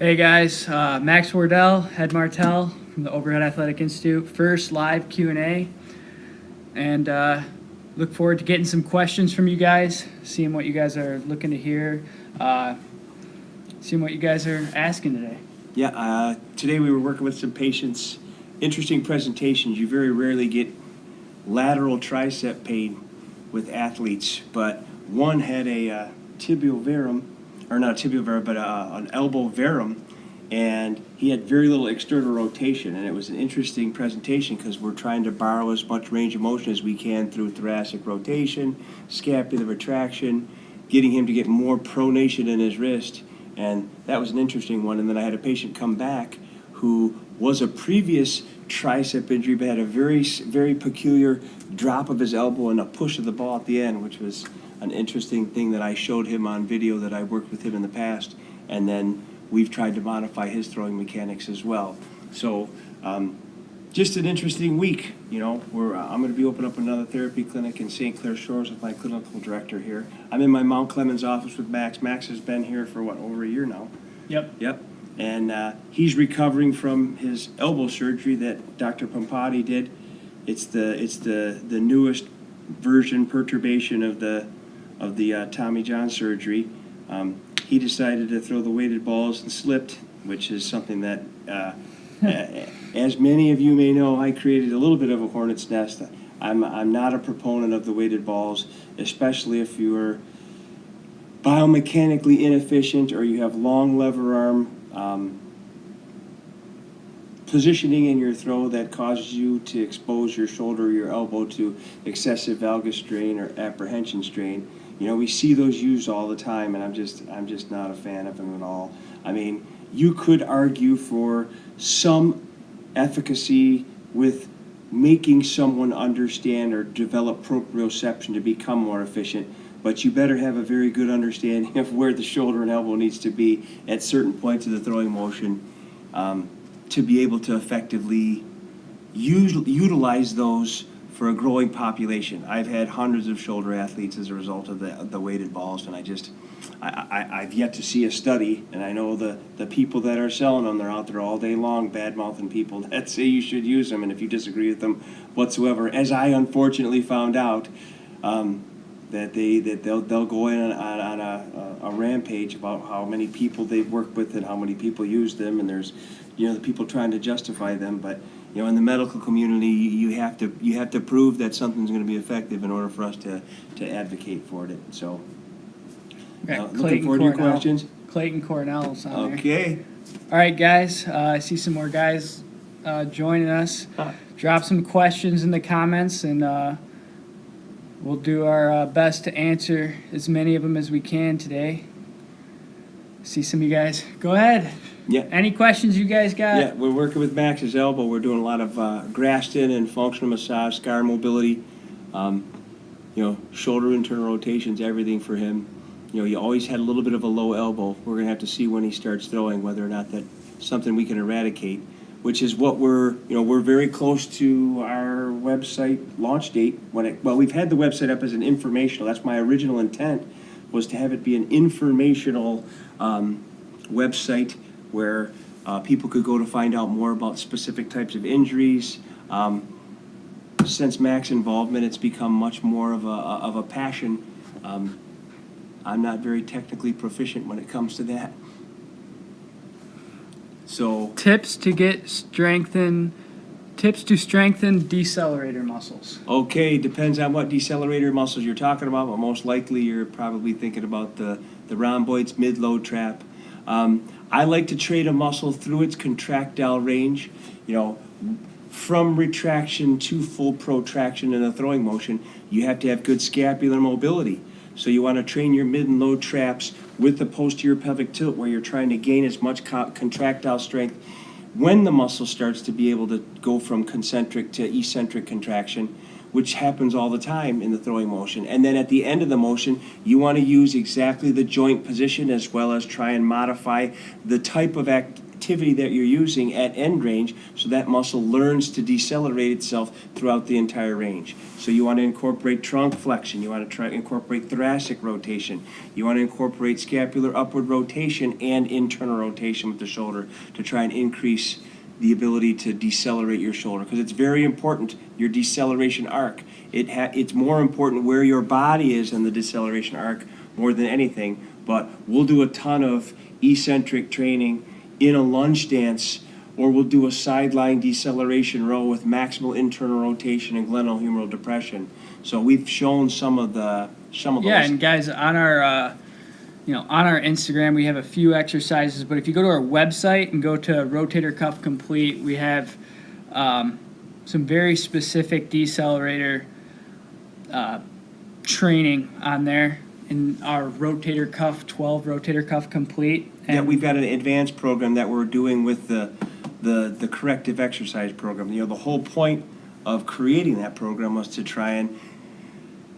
Hey guys, Max Wardell, Head Martel from the Overhead Athletic Institute. First live Q&A, and look forward to getting some questions from you guys, seeing what you guys are looking to hear, seeing what you guys are asking today. Yeah, today we were working with some patients. Interesting presentations. You very rarely get lateral tricep pain with athletes, but one had a tibial verum, or not a tibial verum, but an elbow verum, and he had very little external rotation, and it was an interesting presentation because we're trying to borrow as much range of motion as we can through thoracic rotation, scapular retraction, getting him to get more pronation in his wrist, and that was an interesting one. And then I had a patient come back who was a previous tricep injury, but had a very, very peculiar drop of his elbow and a push of the ball at the end, which was an interesting thing that I showed him on video that I worked with him in the past. And then we've tried to modify his throwing mechanics as well. So just an interesting week. You know, I'm going to be opening up another therapy clinic in St. Clair Shores with my clinical director here. I'm in my Mount Clemens office with Max. Max has been here for over a year now. Yep. And he's recovering from his elbow surgery that Dr. Pompati did. It's the newest version perturbation of the Tommy John surgery. He decided to throw the weighted balls and slipped, which is something that, as many of you may know, I created a little bit of a hornet's nest. I'm not a proponent of the weighted balls, especially if you're biomechanically inefficient or you have long lever arm positioning in your throw that causes you to expose your shoulder or your elbow to excessive valgus strain or apprehension strain. You know, we see those used all the time, and I'm just not a fan of them at all. I mean, you could argue for some efficacy with making someone understand or develop proprioception to become more efficient, but you better have a very good understanding of where the shoulder and elbow needs to be at certain points of the throwing motion to be able to effectively utilize those for a growing population. I've had hundreds of shoulder athletes as a result of the weighted balls, and I've yet to see a study, and I know the people that are selling them, they're out there all day long bad-mouthing people that say you should use them, and if you disagree with them whatsoever, as I unfortunately found out, that they'll go in on a rampage about how many people they've worked with and how many people use them, and there's, you know, the people trying to justify them, but you know, in the medical community, you have to prove that something's going to be effective in order for us to advocate for it. So, looking forward to your questions. Clayton Cornell's on there. Okay. All right, guys. I see some more guys joining us. Drop some questions in the comments, and we'll do our best to answer as many of them as we can today. See some of you guys. Go ahead. Yeah. Any questions you guys got? Yeah, we're working with Max's elbow. We're doing a lot of Graston and functional massage, scar mobility, you know, shoulder internal rotations, everything for him. You know, he always had a little bit of a low elbow. We're going to have to see when he starts throwing whether or not that's something we can eradicate, which is what we're very close to our website launch date. We've had the website up as an informational. That's my original intent, was to have it be an informational website where people could go to find out more about specific types of injuries. Since Mac's involvement, it's become much more of a passion. I'm not very technically proficient when it comes to that. So tips to strengthen decelerator muscles. Okay, depends on what decelerator muscles you're talking about, but most likely you're probably thinking about the rhomboids, mid-load trap. I like to trade a muscle through its contractile range, you know, from retraction to full protraction in a throwing motion. You have to have good scapular mobility. So you want to train your mid and low traps with the posterior pelvic tilt, where you're trying to gain as much contractile strength when the muscle starts to be able to go from concentric to eccentric contraction, which happens all the time in the throwing motion. And then at the end of the motion, you want to use exactly the joint position, as well as try and modify the type of activity that you're using at end range, so that muscle learns to decelerate itself throughout the entire range. So you want to incorporate trunk flexion, you want to try to incorporate thoracic rotation, you want to incorporate scapular upward rotation and internal rotation with the shoulder to try and increase the ability to decelerate your shoulder, because it's very important, your deceleration arc. It's more important where your body is in the deceleration arc more than anything, but we'll do a ton of eccentric training in a lunge stance, or we'll do a sideline deceleration row with maximal internal rotation and glenohumeral depression. So we've shown some of those. Yeah, and guys, on our on our Instagram, we have a few exercises, but if you go to our website and go to Rotator Cuff Complete, we have some very specific decelerator training on there in our Rotator Cuff 12 Rotator Cuff Complete. And yeah, we've got an advanced program that we're doing with the corrective exercise program. The whole point of creating that program was to try and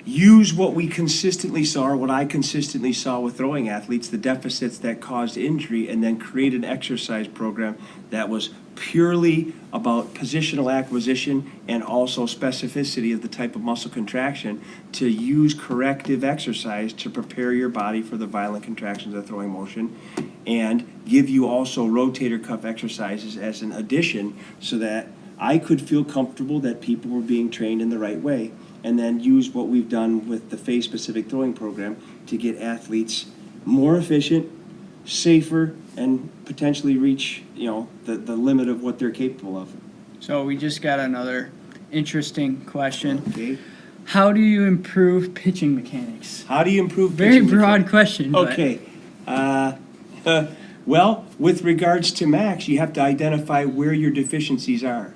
use what we consistently saw, or what I consistently saw with throwing athletes, the deficits that caused injury, and then create an exercise program that was purely about positional acquisition and also specificity of the type of muscle contraction, to use corrective exercise to prepare your body for the violent contractions of the throwing motion, and give you also rotator cuff exercises as an addition, so that I could feel comfortable that people were being trained in the right way, and then use what we've done with the phase-specific throwing program to get athletes more efficient, safer, and potentially reach the limit of what they're capable of. so we just got another interesting question. Okay. How do you improve pitching mechanics? How do you improve Very pitching broad question. but- Okay. Well, with regards to Max, you have to identify where your deficiencies are.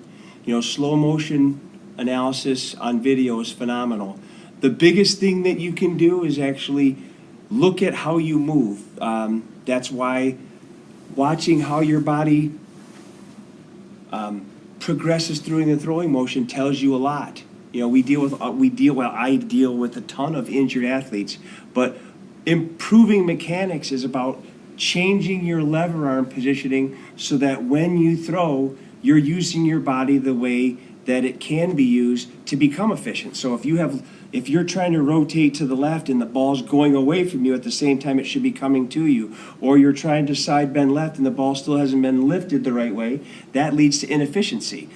Slow motion analysis on video is phenomenal. The biggest thing that you can do is actually look at how you move. That's why watching how your body progresses through the throwing motion tells you a lot. I deal with a ton of injured athletes, but improving mechanics is about changing your lever arm positioning so that when you throw, you're using your body the way that it can be used to become efficient. So if you're trying to rotate to the left and the ball's going away from you at the same time it should be coming to you, or you're trying to side bend left and the ball still hasn't been lifted the right way, that leads to inefficiency.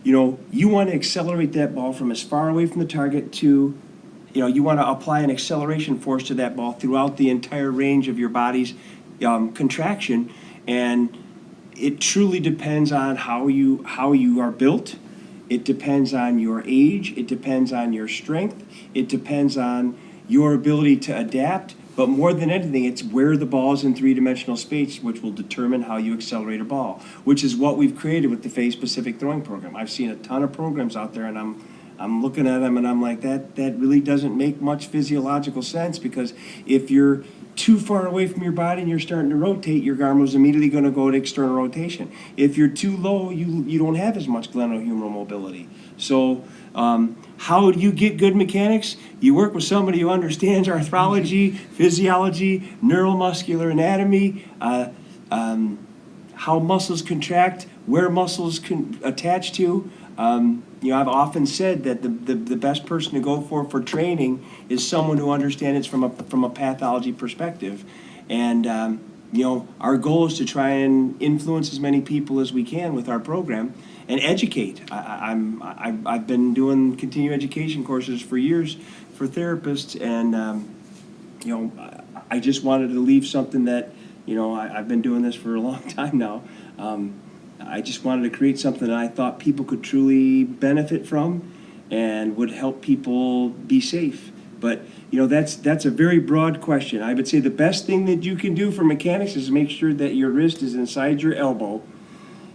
You want to accelerate that ball from as far away from the target to, you want to apply an acceleration force to that ball throughout the entire range of your body's contraction, and it truly depends on how you are built. It depends on your age, it depends on your strength, it depends on your ability to adapt, but more than anything, it's where the ball is in three-dimensional space, which will determine how you accelerate a ball, which is what we've created with the phase-specific throwing program. I've seen a ton of programs out there, and I'm looking at them and I'm like, that really doesn't make much physiological sense, because if you're too far away from your body and you're starting to rotate, your arm is immediately going to go to external rotation. If you're too low, you don't have as much glenohumeral mobility. So how do you get good mechanics? You work with somebody who understands arthrology, physiology, neuromuscular anatomy, how muscles contract, where muscles can attach to. I've often said that the best person to go for training is someone who understands it from a pathology perspective. And, our goal is to try and influence as many people as we can with our program and educate. I've been doing continuing education courses for years for therapists, and, I just wanted to leave something that, I've been doing this for a long time now. I just wanted to create something that I thought people could truly benefit from and would help people be safe. But, that's a very broad question. I would say the best thing that you can do for mechanics is make sure that your wrist is inside your elbow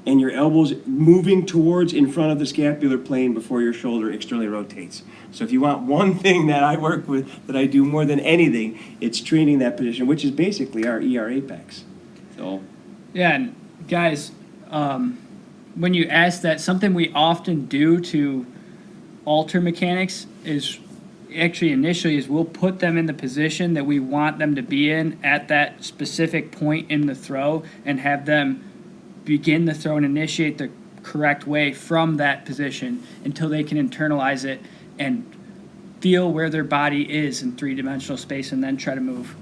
and your elbow's moving towards in front of the scapular plane before your shoulder externally rotates. So if you want one thing that I work with, that I do more than anything, it's training that position, which is basically our ER apex. So. Yeah, and guys, when you ask that, something we often do to alter mechanics is initially we'll put them in the position that we want them to be in at that specific point in the throw and have them begin the throw and initiate the correct way from that position until they can internalize it and feel where their body is in three-dimensional space, and then try to move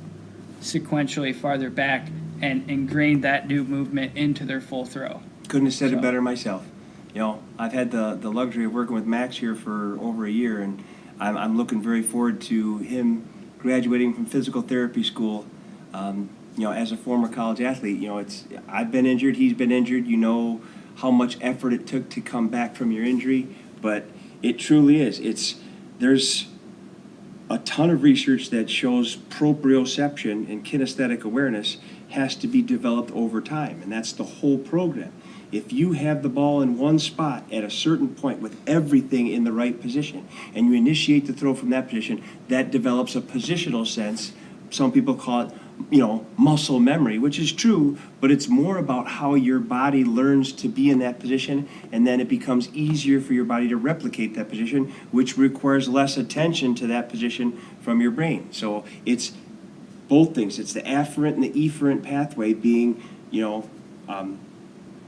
sequentially farther back and ingrain that new movement into their full throw. Couldn't have said it better myself. You know, I've had the luxury of working with Max here for over a year, and I'm looking very forward to him graduating from physical therapy school. You know, as a former college athlete, you know, I've been injured, he's been injured. You know how much effort it took to come back from your injury, but it truly is. There's a ton of research that shows proprioception and kinesthetic awareness has to be developed over time, and that's the whole program. If you have the ball in one spot at a certain point with everything in the right position, and you initiate the throw from that position, that develops a positional sense. Some people call it, you know, muscle memory, which is true, but it's more about how your body learns to be in that position, and then it becomes easier for your body to replicate that position, which requires less attention to that position from your brain. So it's both things. It's the afferent and the efferent pathway being, you know,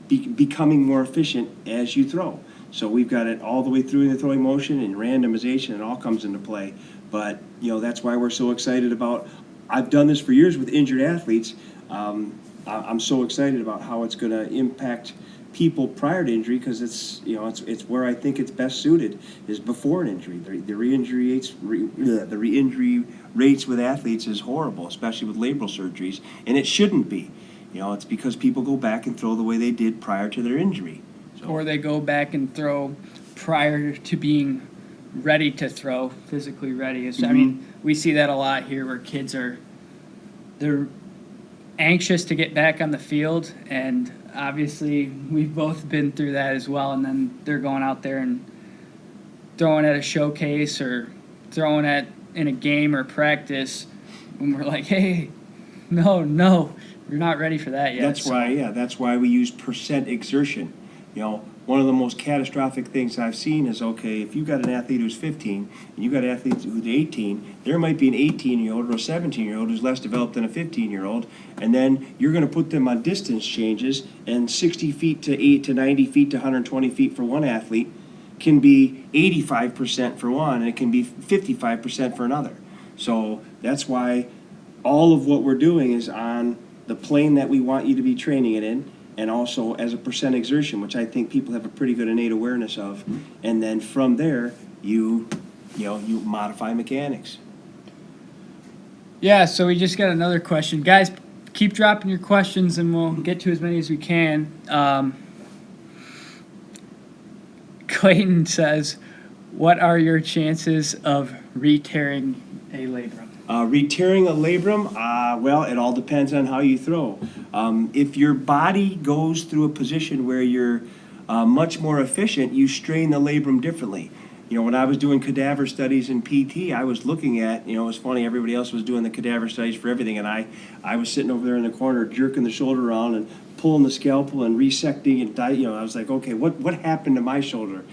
becoming more efficient as you throw. So we've got it all the way through in the throwing motion, and randomization, it all comes into play. But, you know, that's why we're so excited about, I've done this for years with injured athletes. I'm so excited about how it's going to impact people prior to injury, because it's, you know, it's where I think it's best suited is before an injury. The re-injury rates with athletes is horrible, especially with labral surgeries, and it shouldn't be. You know, it's because people go back and throw the way they did prior to their injury. So. Or they go back and throw prior to being ready to throw, physically ready. I mean, we see that a lot here where kids they're anxious to get back on the field, and obviously we've both been through that as well, and then they're going out there and throwing at a showcase or throwing in a game or practice, and we're like, hey, no, you're not ready for that yet. That's why we use percent exertion. You know, one of the most catastrophic things I've seen is, okay, if you've got an athlete who's 15 and you've got an athlete who's 18, there might be an 18-year-old or a 17-year-old who's less developed than a 15-year-old, and then you're going to put them on distance changes, and 60 feet to 90 feet to 120 feet for one athlete can be 85% for one, and it can be 55% for another. So that's why all of what we're doing is on the plane that we want you to be training it in, and also as a percent exertion, which I think people have a pretty good innate awareness of. And then from there, you modify mechanics. Yeah, so we just got another question. Guys, keep dropping your questions and we'll get to as many as we can. Clayton says, what are your chances of re-tearing a labrum? Re-tearing a labrum, well, it all depends on how you throw. If your body goes through a position where you're much more efficient, you strain the labrum differently. You know, when I was doing cadaver studies in PT, I was looking at, you know, it was funny, everybody else was doing the cadaver studies for everything, and I was sitting over there in the corner jerking the shoulder around and pulling the scalpel and resecting and, I was like, okay, what happened to my shoulder?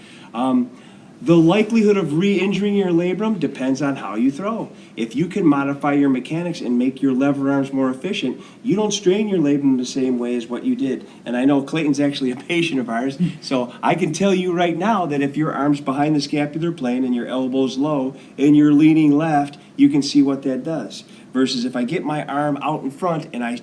The likelihood of re-injuring your labrum depends on how you throw. If you can modify your mechanics and make your lever arms more efficient, you don't strain your labrum the same way as what you did. And I know Clayton's actually a patient of ours, so I can tell you right now that if your arm's behind the scapular plane and your elbow's low and you're leaning left, you can see what that does. Versus if I get my arm out in front and I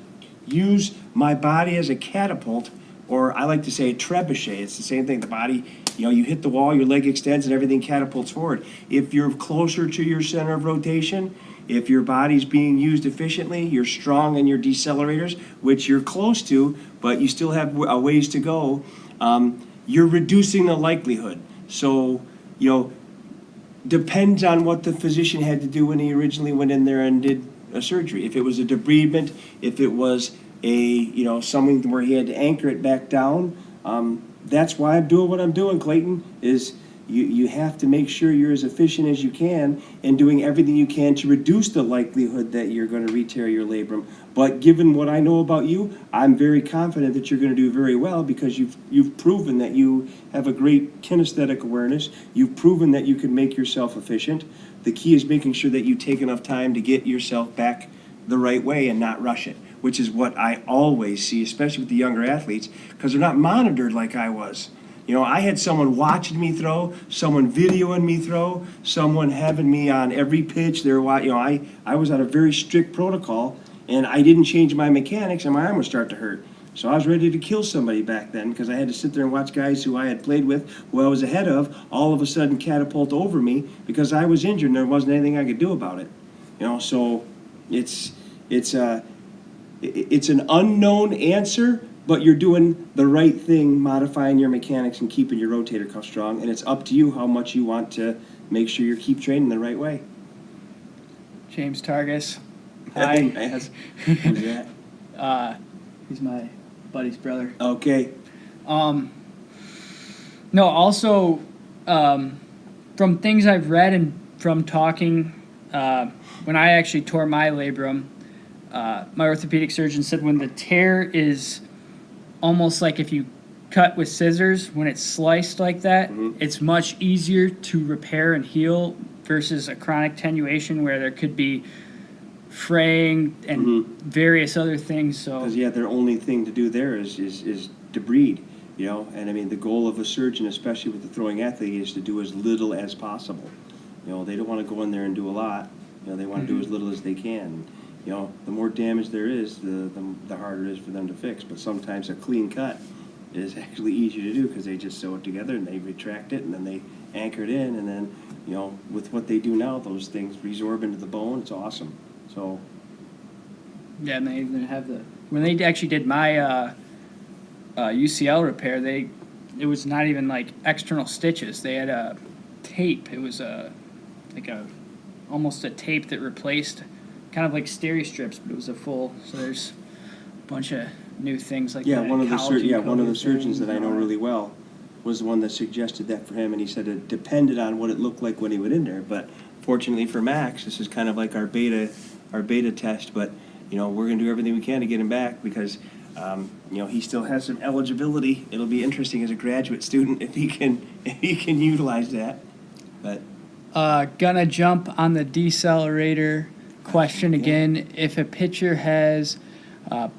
use my body as a catapult, or I like to say a trebuchet, it's the same thing, the body, you know, you hit the wall, your leg extends, and everything catapults forward. If you're closer to your center of rotation, if your body's being used efficiently, you're strong in your decelerators, which you're close to, but you still have a ways to go, you're reducing the likelihood. So, you know, depends on what the physician had to do when he originally went in there and did a surgery. If it was a debridement, if it was something where he had to anchor it back down, that's why I'm doing what I'm doing, Clayton, is you have to make sure you're as efficient as you can and doing everything you can to reduce the likelihood that you're going to re-tear your labrum. But given what I know about you, I'm very confident that you're going to do very well, because you've proven that you have a great kinesthetic awareness. You've proven that you can make yourself efficient. The key is making sure that you take enough time to get yourself back the right way and not rush it. which is what I always see, especially with the younger athletes, because they're not monitored like I was. You know, I had someone watching me throw, someone videoing me throw, someone having me on every pitch. They were, you know, I was on a very strict protocol, and I didn't change my mechanics, and my arm would start to hurt. So I was ready to kill somebody back then because I had to sit there and watch guys who I had played with, who I was ahead of, all of a sudden catapult over me because I was injured and there wasn't anything I could do about it. You know, so it's an unknown answer, but you're doing the right thing, modifying your mechanics and keeping your rotator cuff strong, and it's up to you how much you want to make sure you keep training the right way. James Targus. Hi. Who's that? He's my buddy's brother. Okay. No, also, from things I've read and from talking, when I actually tore my labrum, my orthopedic surgeon said when the tear is almost like if you cut with scissors, when it's sliced like that, it's much easier to repair and heal versus a chronic tenuation where there could be fraying and various other things. So because their only thing to do there is debride, you know. And I mean, the goal of a surgeon, especially with the throwing athlete, is to do as little as possible. You know, they don't want to go in there and do a lot. You know, they want to do as little as they can. You know, the more damage there is, the harder it is for them to fix. But sometimes a clean cut is actually easier to do because they just sew it together and they retract it and then they anchor it in, and then, you know, with what they do now, those things resorb into the bone. It's awesome. So yeah, and they even have when they actually did my UCL repair, it was not even like external stitches. They had a tape. It was almost a tape that replaced kind of like steri strips, but it was a full. So there's a bunch of new things like that. One of the surgeons that I know really well was the one that suggested that for him, and he said it depended on what it looked like when he went in there. But fortunately for Max, this is kind of like our beta test, but you know, we're going to do everything we can to get him back because you know, he still has some eligibility. It'll be interesting as a graduate student if he can utilize that. But gonna jump on the decelerator question again. If a pitcher has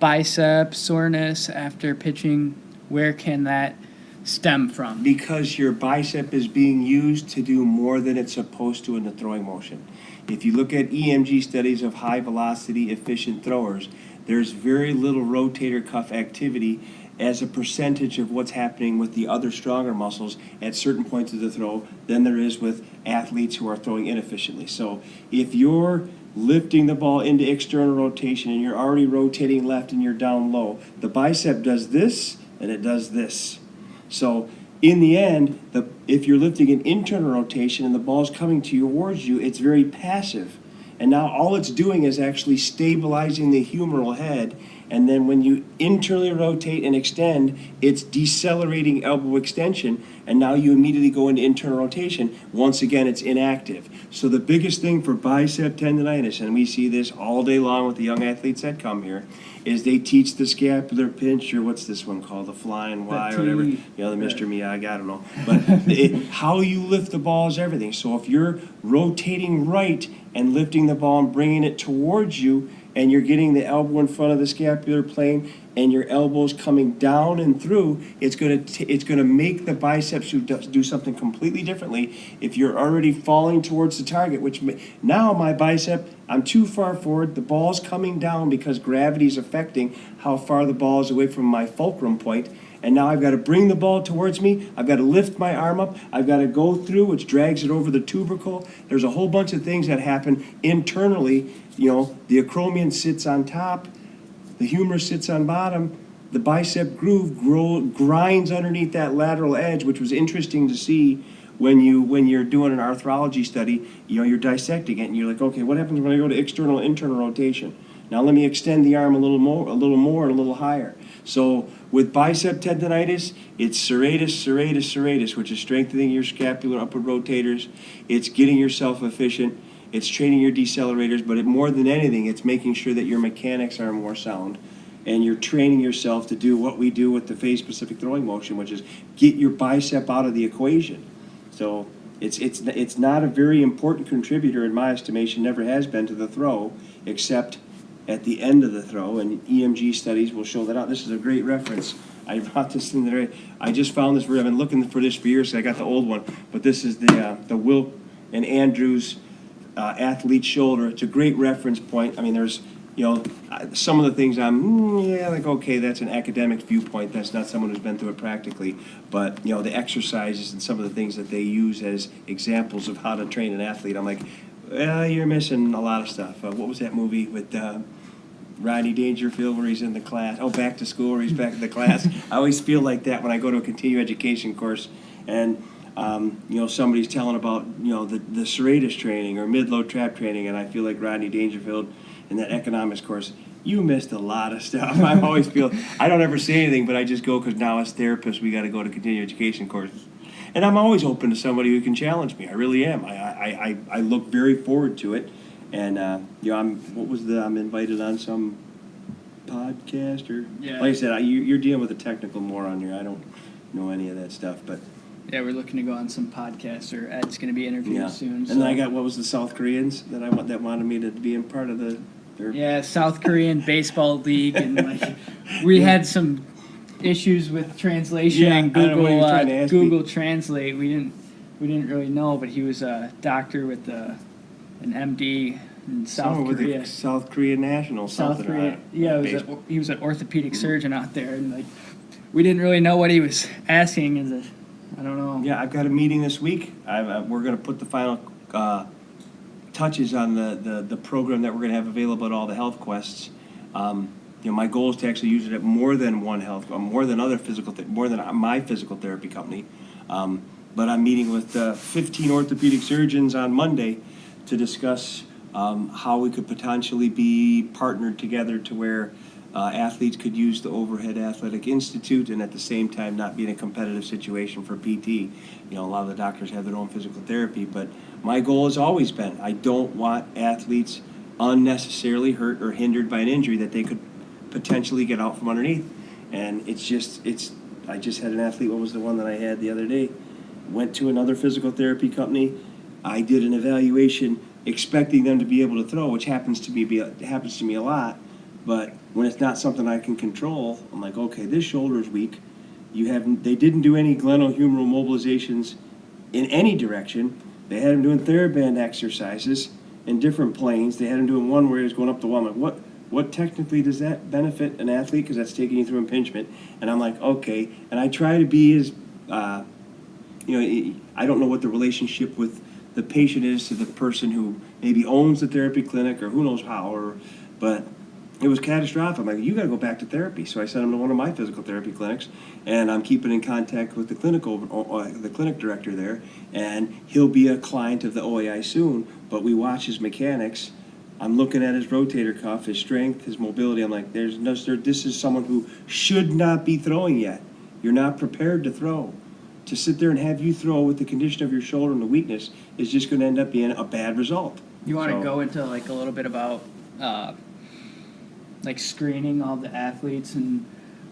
bicep soreness after pitching, where can that stem from? Because your bicep is being used to do more than it's supposed to in the throwing motion. If you look at EMG studies of high velocity efficient throwers, there's very little rotator cuff activity as a percentage of what's happening with the other stronger muscles at certain points of the throw than there is with athletes who are throwing inefficiently. So if you're lifting the ball into external rotation and you're already rotating left and you're down low, the bicep does this and it does this. So in the end, if you're lifting an internal rotation and the ball's coming towards you, it's very passive. And now all it's doing is actually stabilizing the humeral head. And then when you internally rotate and extend, it's decelerating elbow extension. And now you immediately go into internal rotation. Once again, it's inactive. So the biggest thing for bicep tendonitis, and we see this all day long with the young athletes that come here, is they teach the scapular pinch, or what's this one called, the flying Y or whatever, you know, the Mr. Miyagi, I don't know. But how you lift the ball is everything. So if you're rotating right and lifting the ball and bringing it towards you, and you're getting the elbow in front of the scapular plane, and your elbow's coming down and through, it's gonna make the biceps do something completely differently. If you're already falling towards the target, now my bicep, I'm too far forward, the ball's coming down because gravity is affecting how far the ball is away from my fulcrum point, and now I've got to bring the ball towards me, I've got to lift my arm up, I've got to go through, which drags it over the tubercle. There's a whole bunch of things that happen internally. You know, the acromion sits on top, the humerus sits on bottom, the bicep groove grinds underneath that lateral edge, which was interesting to see when you're doing an arthrology study. You know, you're dissecting it and you're like, okay, what happens when I go to external, internal rotation? Now let me extend the arm a little more, and a little higher. So with bicep tendonitis, it's serratus, which is strengthening your scapular upward rotators. It's getting yourself efficient. It's training your decelerators, but more than anything, it's making sure that your mechanics are more sound, and you're training yourself to do what we do with the phase-specific throwing motion, which is get your bicep out of the equation. So it's not a very important contributor, in my estimation, never has been to the throw, except at the end of the throw, and EMG studies will show that out. This is a great reference. I brought this in there. I just found this. I've been looking for this for years. So I got the old one, but this is the Wilk and Andrews athlete shoulder. It's a great reference point. I mean, there's some of the things like, okay, that's an academic viewpoint. That's not someone who's been through it practically. But the exercises and some of the things that they use as examples of how to train an athlete, I'm like, well, you're missing a lot of stuff. What was that movie with Rodney Dangerfield where he's in the class? Oh, Back to School, where he's back in the class. I always feel like that when I go to a continuing education course and somebody's telling about the serratus training or mid-load trap training, and I feel like Rodney Dangerfield in that economics course. You missed a lot of stuff. I always feel I don't ever say anything, but I just go because now as therapists we got to go to continuing education courses. And I'm always open to somebody who can challenge me. I really am. I look very forward to it. And I'm invited on some podcast or Yeah. like I said, you're dealing with a technical moron here. I don't know any of that stuff, but Yeah, we're looking to go on some podcasts, or Ed's going to be interviewed yeah. soon. And So. then I got what was the South Koreans that wanted me to be in part of their South Korean baseball league, and we had some issues with translation Yeah, and I don't know what he was trying to ask me. Google Translate. We didn't really know, but he was a doctor with an MD in South Someone with Korea. the South Korean national South something. Korea. Baseball. He was an orthopedic surgeon out there, and we didn't really know what he was asking. I don't know. Yeah, I've got a meeting this week. We're going to put the final touches on the program that we're going to have available at all the health quests. My goal is to actually use it at more than one more than more than my physical therapy company. But I'm meeting with 15 orthopedic surgeons on Monday to discuss how we could potentially be partnered together to where athletes could use the Overhead Athletic Institute and at the same time not be in a competitive situation for PT. A lot of the doctors have their own physical therapy, but my goal has always been I don't want athletes unnecessarily hurt or hindered by an injury that they could potentially get out from underneath. And I just had an athlete, what was the one that I had the other day, went to another physical therapy company. I did an evaluation expecting them to be able to throw, which happens to me a lot. But when it's not something I can control, I'm like, okay, this shoulder's weak. They didn't do any glenohumeral mobilizations in any direction. They had him doing TheraBand exercises in different planes. They had him doing one where he was going up the wall. I'm like, what technically does that benefit an athlete? Because that's taking you through impingement. And I'm like, okay. And I try to be as, I don't know what the relationship with the patient is to the person who maybe owns the therapy clinic or who knows how, but it was catastrophic. I'm like, you got to go back to therapy. So I sent him to one of my physical therapy clinics, and I'm keeping in contact with the clinic director there, and he'll be a client of the OAI soon. But we watch his mechanics. I'm looking at his rotator cuff, his strength, his mobility. I'm like, this is someone who should not be throwing yet. You're not prepared to throw. To sit there and have you throw with the condition of your shoulder and the weakness is just going to end up being a bad result. You want to go into a little bit about screening all the athletes and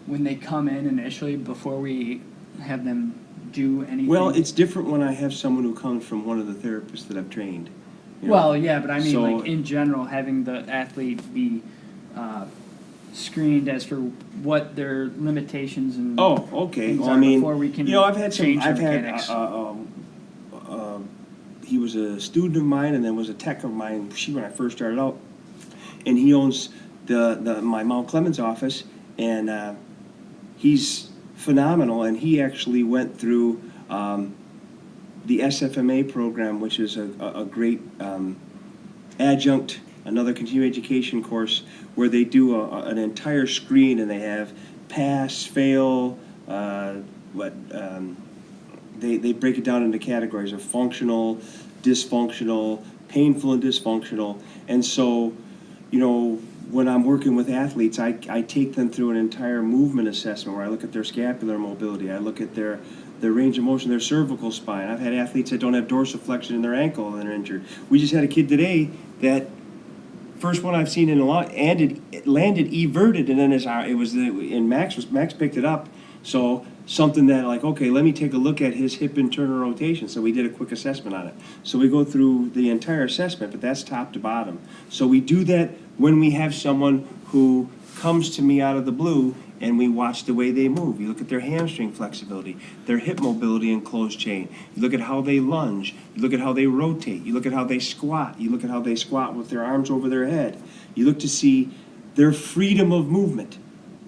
when they come in initially before we have them do anything? Well, it's different when I have someone who comes from one of the therapists that I've trained. Well, yeah, but I mean, in general, having the athlete be screened as for what their limitations and things are before we can change the mechanics. He was a student of mine and then was a tech of mine when I first started out, and he owns my Mount Clemens office, and he's phenomenal, and he actually went through the SFMA program, which is a great adjunct, another continuing education course where they do an entire screen, and they have pass, fail, they break it down into categories of functional, dysfunctional, painful and dysfunctional. And so, when I'm working with athletes, I take them through an entire movement assessment where I look at their scapular mobility, I look at their range of motion, their cervical spine. I've had athletes that don't have dorsiflexion in their ankle and they're injured. We just had a kid today that first one I've seen in a lot, and it landed everted, and then Max picked it up. So something that okay, let me take a look at his hip internal rotation. So we did a quick assessment on it. So we go through the entire assessment, but that's top to bottom. So we do that when we have someone who comes to me out of the blue and we watch the way they move. You look at their hamstring flexibility, their hip mobility and closed chain. You look at how they lunge. You look at how they rotate. You look at how they squat. You look at how they squat with their arms over their head. You look to see their freedom of movement,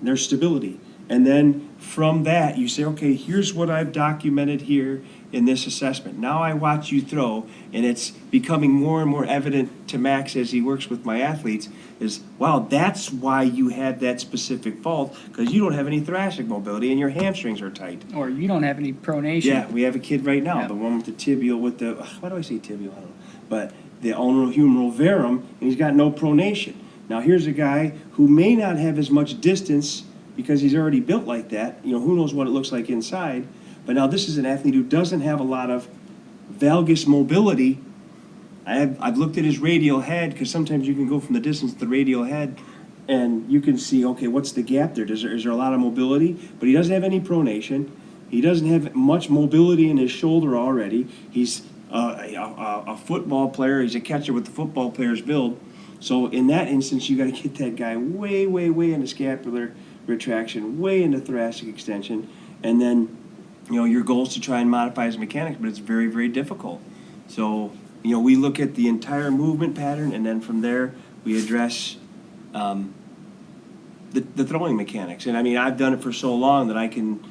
their stability. And then from that, you say, okay, here's what I've documented here in this assessment. Now I watch you throw, and it's becoming more and more evident to Max as he works with my athletes, is, wow, that's why you had that specific fault, because you don't have any thoracic mobility and your hamstrings are tight. Or you don't have any pronation. Yeah, we have a kid right now, Yeah. the one with the tibial, with the, why do I say tibial? I don't know. But the ulnohumeral verum, and he's got no pronation. Now here's a guy who may not have as much distance because he's already built like that. You know, who knows what it looks like inside. But now this is an athlete who doesn't have a lot of valgus mobility. I've looked at his radial head, because sometimes you can go from the distance to the radial head and you can see, okay, what's the gap there? Is there a lot of mobility? But he doesn't have any pronation. He doesn't have much mobility in his shoulder already. He's a football player. He's a catcher with the football player's build. So in that instance, you got to get that guy way, way, way into scapular retraction, way into thoracic extension, and then, you know, your goal is to try and modify his mechanics, but it's very, very difficult. So, you know, we look at the entire movement pattern, and then from there we address the throwing mechanics. And I mean, I've done it for so long that I can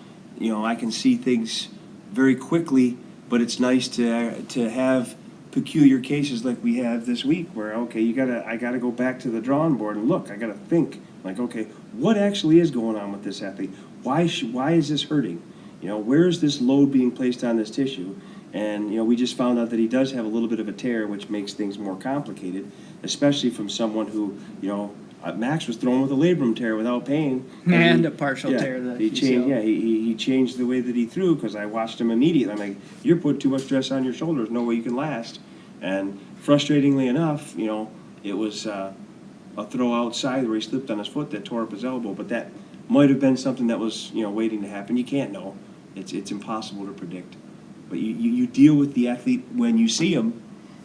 see things very quickly. But it's nice to have peculiar cases like we have this week, where, okay, I gotta go back to the drawing board and look. I gotta think, like, okay, what actually is going on with this athlete? Why is this hurting? You know, where is this load being placed on this tissue? And, you know, we just found out that he does have a little bit of a tear, which makes things more complicated, especially from someone who, you know, Max was thrown with a labrum tear without pain. And a partial tear of the he changed. PCL. Yeah, he changed the way that he threw, because I watched him immediately. I'm like, you're putting too much stress on your shoulders. No way you can last. And frustratingly enough, you know, it was a throw outside where he slipped on his foot that tore up his elbow. But that might have been something that was, you know, waiting to happen. You can't know. It's impossible to predict. But you deal with the athlete when you see him,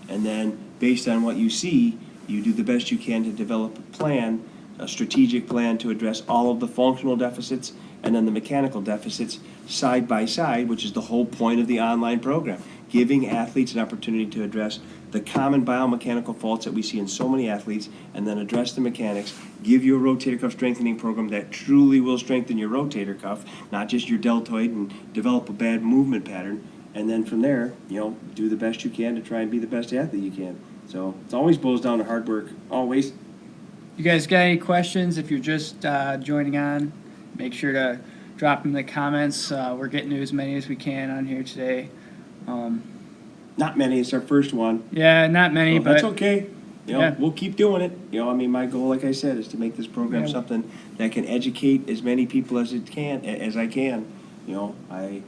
and then based on what you see, you do the best you can to develop a plan, a strategic plan to address all of the functional deficits and then the mechanical deficits side by side, which is the whole point of the online program, giving athletes an opportunity to address the common biomechanical faults that we see in so many athletes, and then address the mechanics, give you a rotator cuff strengthening program that truly will strengthen your rotator cuff, not just your deltoid, and develop a bad movement pattern. And then from there, you know, do the best you can to try and be the best athlete you can. So it always boils down to hard work, always. You guys got any questions? If you're just joining on, make sure to drop them in the comments. We're getting to as many as we can on here today. Not many. It's our first one. Yeah, not many, So but that's okay. You know, yeah. We'll keep doing it. You know, I mean, my goal, like I said, is to make this program Yeah. something that can educate as many people as I can. You know, I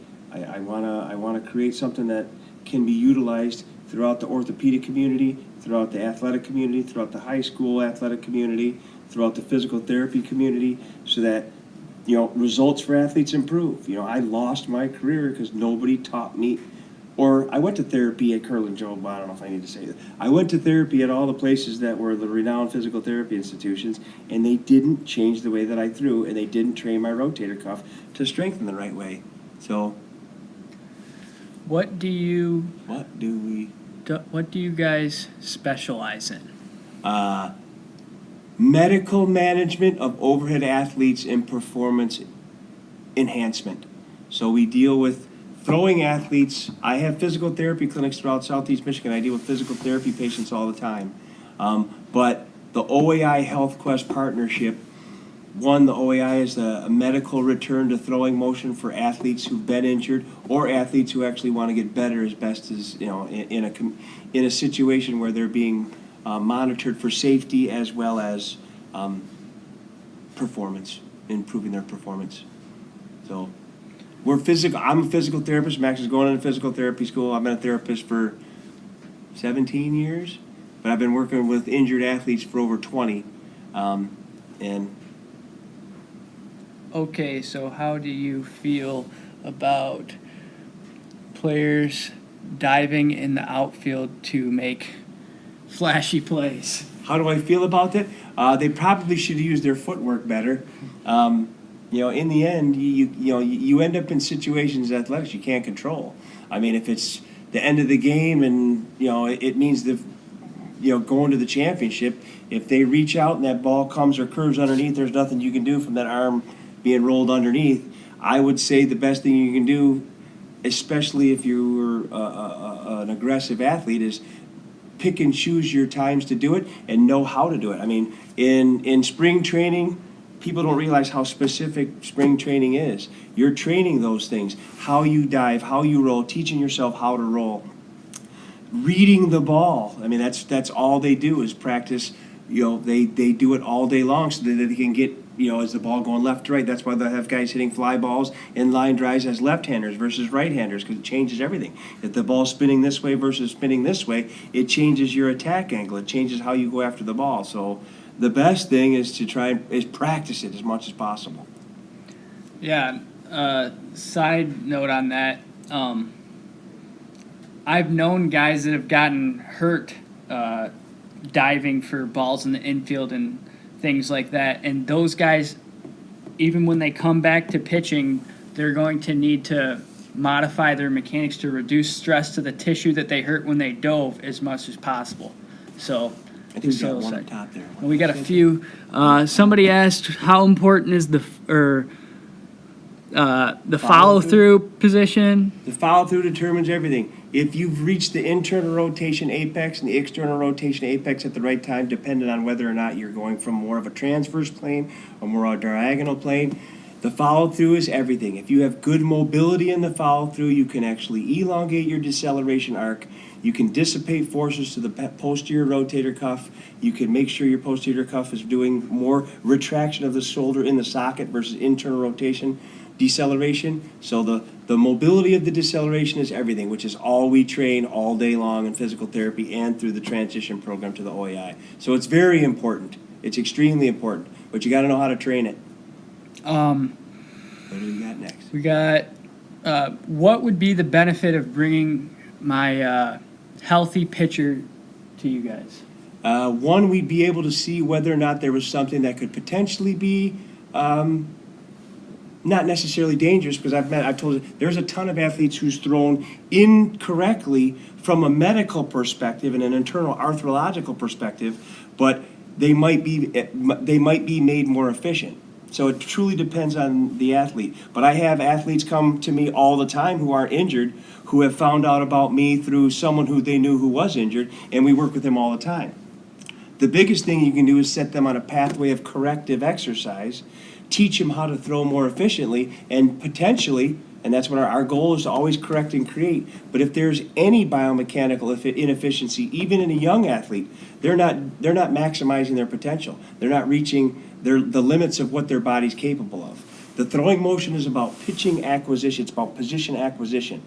wanna create something that can be utilized throughout the orthopedic community, throughout the athletic community, throughout the high school athletic community, throughout the physical therapy community, so that, you know, results for athletes improve. You know, I lost my career because nobody taught me. Or I went to therapy at Curlin Job. I don't know if I need to say that. I went to therapy at all the places that were the renowned physical therapy institutions, and they didn't change the way that I threw, and they didn't train my rotator cuff to strengthen the right way. So what do you guys specialize in? Medical management of overhead athletes and performance enhancement. So we deal with throwing athletes. I have physical therapy clinics throughout Southeast Michigan. I deal with physical therapy patients all the time. But the OAI Health Quest partnership, one, the OAI is a medical return to throwing motion for athletes who've been injured, or athletes who actually want to get better as best as, you know, in a situation where they're being monitored for safety as well as performance, improving their performance. So I'm a physical therapist. Max is going into physical therapy school. I've been a therapist for 17 years, but I've been working with injured athletes for over 20. And Okay, so how do you feel about players diving in the outfield to make flashy plays? How do I feel about it? They probably should use their footwork better. In the end, you end up in situations in athletics you can't control. I mean, if it's the end of the game and it means going to the championship, if they reach out and that ball comes or curves underneath, there's nothing you can do from that arm being rolled underneath. I would say the best thing you can do, especially if you're an aggressive athlete, is pick and choose your times to do it and know how to do it. I mean, in spring training, people don't realize how specific spring training is. You're training those things, how you dive, how you roll, teaching yourself how to roll, reading the ball. I mean, that's all they do is practice. They do it all day long so that they can get, as the ball going left to right. That's why they'll have guys hitting fly balls and line drives as left-handers versus right-handers, because it changes everything. If the ball's spinning this way versus spinning this way, it changes your attack angle. It changes how you go after the ball. So the best thing is to practice it as much as possible. Yeah. Side note on that. I've known guys that have gotten hurt diving for balls in the infield and things like that. And those guys, even when they come back to pitching, they're going to need to modify their mechanics to reduce stress to the tissue that they hurt when they dove as much as possible. So I think we got one on top there. we got a few. Somebody asked how important is the follow-through position. The follow-through determines everything. If you've reached the internal rotation apex and the external rotation apex at the right time, depending on whether or not you're going from more of a transverse plane or more of a diagonal plane, the follow-through is everything. If you have good mobility in the follow-through, you can actually elongate your deceleration arc. You can dissipate forces to the posterior rotator cuff. You can make sure your posterior cuff is doing more retraction of the shoulder in the socket versus internal rotation. Deceleration. So the mobility of the deceleration is everything, which is all we train all day long in physical therapy and through the transition program to the OEI. So it's very important. It's extremely important, but you got to know how to train it. What do we got next? We got what would be the benefit of bringing my healthy pitcher to you guys? One, we'd be able to see whether or not there was something that could potentially be not necessarily dangerous, because I've told you, there's a ton of athletes who's thrown incorrectly from a medical perspective and an internal arthrological perspective, but they might be made more efficient. So it truly depends on the athlete. But I have athletes come to me all the time who are injured, who have found out about me through someone who they knew who was injured, and we work with them all the time. The biggest thing you can do is set them on a pathway of corrective exercise, teach them how to throw more efficiently, and potentially, and that's what our goal is, to always correct and create. But if there's any biomechanical inefficiency, even in a young athlete, they're not maximizing their potential. They're not reaching the limits of what their body's capable of. The throwing motion is about pitching acquisition. It's about position acquisition.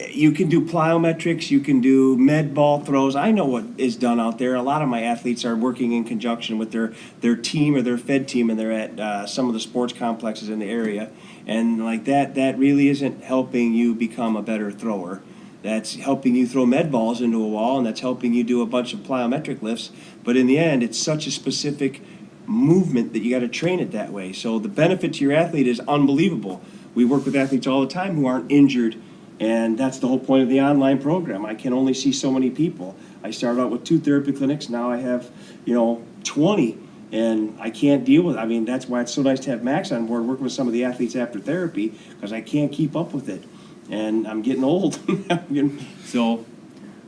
You can do plyometrics, you can do med ball throws. I know what is done out there. A lot of my athletes are working in conjunction with their team or their fed team, and they're at some of the sports complexes in the area. And like that really isn't helping you become a better thrower. That's helping you throw med balls into a wall, and that's helping you do a bunch of plyometric lifts. But in the end, it's such a specific movement that you got to train it that way. So the benefit to your athlete is unbelievable. We work with athletes all the time who aren't injured, and that's the whole point of the online program. I can only see so many people. I started out with 2 therapy clinics. Now I have 20, and I can't deal with it. I mean, that's why it's so nice to have Max on board working with some of the athletes after therapy, because I can't keep up with it, and I'm getting old. So